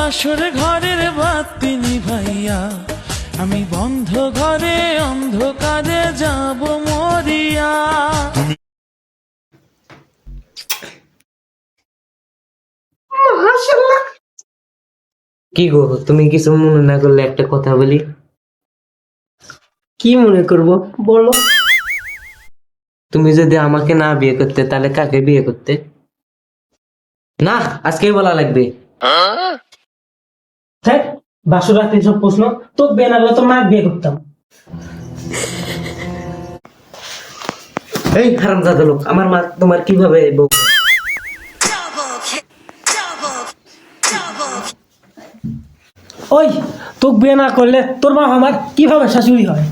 বাসর ঘরের বাতি নিভাইয়া আমি বন্ধ ঘরে অন্ধকারে যাব মরিয়া। কি গো, তুমি কিছু মনে না করলে একটা কথা বলি? কি মনে করব বলো। তুমি যদি আমাকে না বিয়ে করতে তাহলে কাকে বিয়ে করতে? না, আজকেই বলা লাগবে। হ্যাঁ, বাসর রাতে সব প্রশ্ন তো বেনালে তো মাক বিয়ে করতাম। এই হারামজাদা লোক, আমার মা তোমার কিভাবে বউ? ওই তোকে বিয়ে না করলে তোর মা আমার কিভাবে শাশুড়ি হয়?